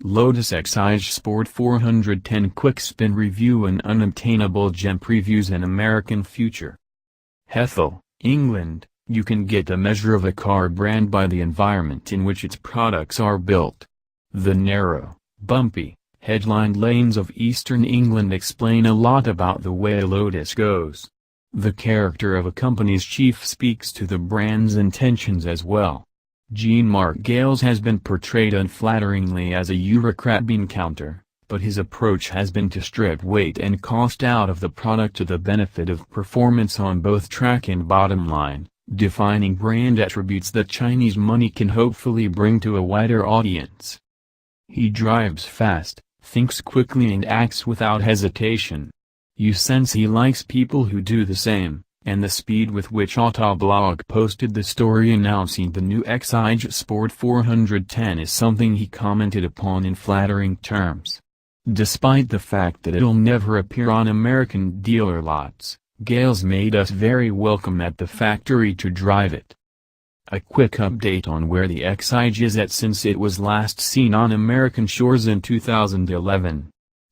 Lotus Exige Sport 410 Quick Spin Review and Unobtainable Gem Previews an American Future. Hethel, England, you can get a measure of a car brand by the environment in which its products are built. The narrow, bumpy, headlined lanes of eastern England explain a lot about the way Lotus goes. The character of a company's chief speaks to the brand's intentions as well. Jean-Marc Gales has been portrayed unflatteringly as a bureaucrat bean counter, but his approach has been to strip weight and cost out of the product to the benefit of performance on both track and bottom line, defining brand attributes that Chinese money can hopefully bring to a wider audience. He drives fast, thinks quickly and acts without hesitation. You sense he likes people who do the same, and the speed with which Autoblog posted the story announcing the new Exige Sport 410 is something he commented upon in flattering terms. Despite the fact that it'll never appear on American dealer lots, Gales made us very welcome at the factory to drive it. A quick update on where the Exige is at since it was last seen on American shores in 2011.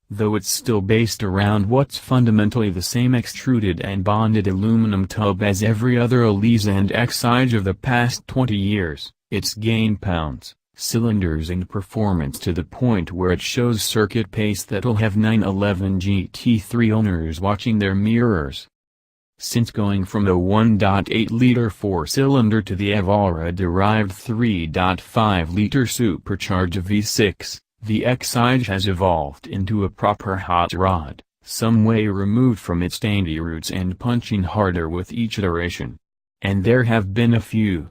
Though it's still based around what's fundamentally the same extruded and bonded aluminum tub as every other Elise and Exige of the past 20 years, it's gained pounds, cylinders and performance to the point where it shows circuit pace that'll have 911 GT3 owners watching their mirrors. Since going from the 1.8-liter four-cylinder to the Evora-derived 3.5-liter supercharged V6, the Exige has evolved into a proper hot rod, some way removed from its dainty roots and punching harder with each iteration. And there have been a few.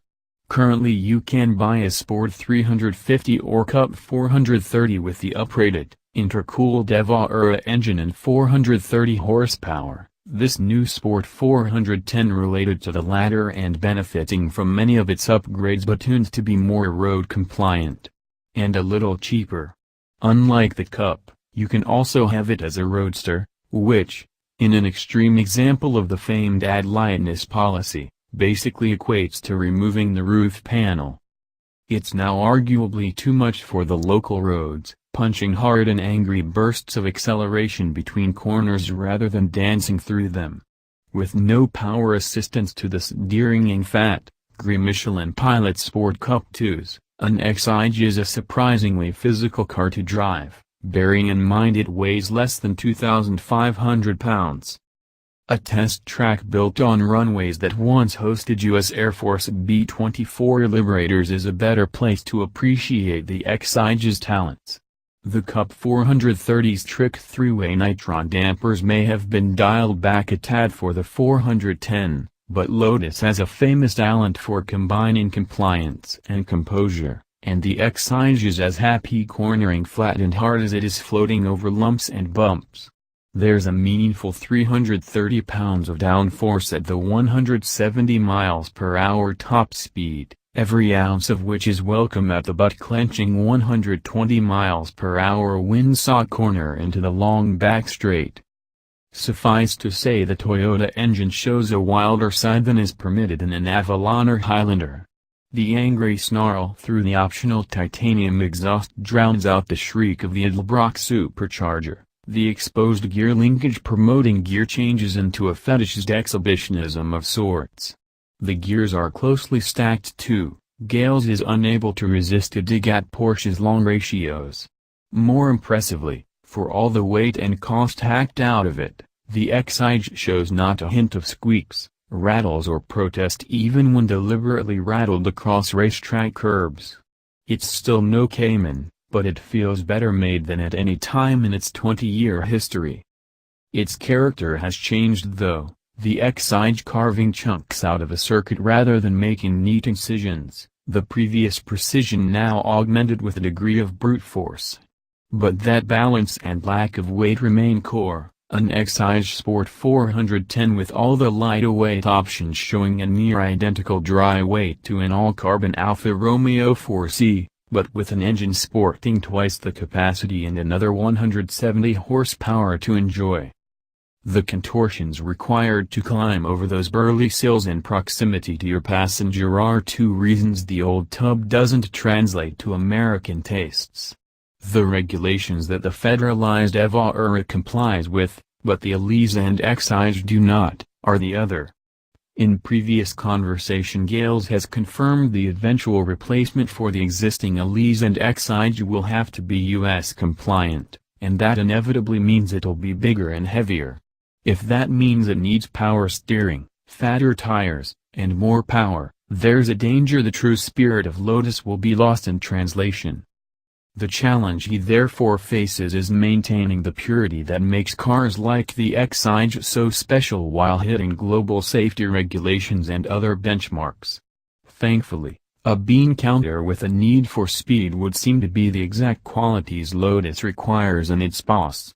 Currently you can buy a Sport 350 or Cup 430 with the uprated, intercooled Evora engine and 430 horsepower. This new Sport 410 related to the latter and benefiting from many of its upgrades but tuned to be more road compliant. And a little cheaper. Unlike the Cup, you can also have it as a roadster, which, in an extreme example of the famed ad lightness policy, basically equates to removing the roof panel. It's now arguably too much for the local roads, punching hard in angry bursts of acceleration between corners rather than dancing through them. With no power assistance to the steering and fat, grey Michelin Pilot Sport Cup 2s. An Exige is a surprisingly physical car to drive, bearing in mind it weighs less than 2,500 pounds. A test track built on runways that once hosted U.S. Air Force B-24 Liberators is a better place to appreciate the Exige's talents. The Cup 430's trick three-way nitron dampers may have been dialed back a tad for the 410. But Lotus has a famous talent for combining compliance and composure, and the Exige is as happy cornering flat and hard as it is floating over lumps and bumps. There's a meaningful 330 pounds of downforce at the 170 miles per hour top speed, every ounce of which is welcome at the butt-clenching 120 miles per hour windsaw corner into the long back straight. Suffice to say the Toyota engine shows a wilder side than is permitted in an Avalon or Highlander. The angry snarl through the optional titanium exhaust drowns out the shriek of the Edelbrock supercharger, the exposed gear linkage promoting gear changes into a fetishized exhibitionism of sorts. The gears are closely stacked too. Gales is unable to resist a dig at Porsche's long ratios. More impressively, for all the weight and cost hacked out of it, the Exige shows not a hint of squeaks, rattles or protest even when deliberately rattled across racetrack curbs. It's still no Cayman, but it feels better made than at any time in its 20-year history. Its character has changed though, the Exige carving chunks out of a circuit rather than making neat incisions, the previous precision now augmented with a degree of brute force. But that balance and lack of weight remain core. An Exige Sport 410 with all the lighter-weight options showing a near-identical dry weight to an all-carbon Alfa Romeo 4C, but with an engine sporting twice the capacity and another 170 horsepower to enjoy. The contortions required to climb over those burly sills in proximity to your passenger are two reasons the old tub doesn't translate to American tastes. The regulations that the federalized EVA complies with, but the Exige and Exige do not, are the other. In previous conversation Gales has confirmed the eventual replacement for the existing Exige and Exige will have to be US compliant, and that inevitably means it'll be bigger and heavier. If that means it needs power steering, fatter tires, and more power, there's a danger the true spirit of Lotus will be lost in translation. The challenge he therefore faces is maintaining the purity that makes cars like the Exige so special while hitting global safety regulations and other benchmarks. Thankfully, a bean counter with a need for speed would seem to be the exact qualities Lotus requires in its boss.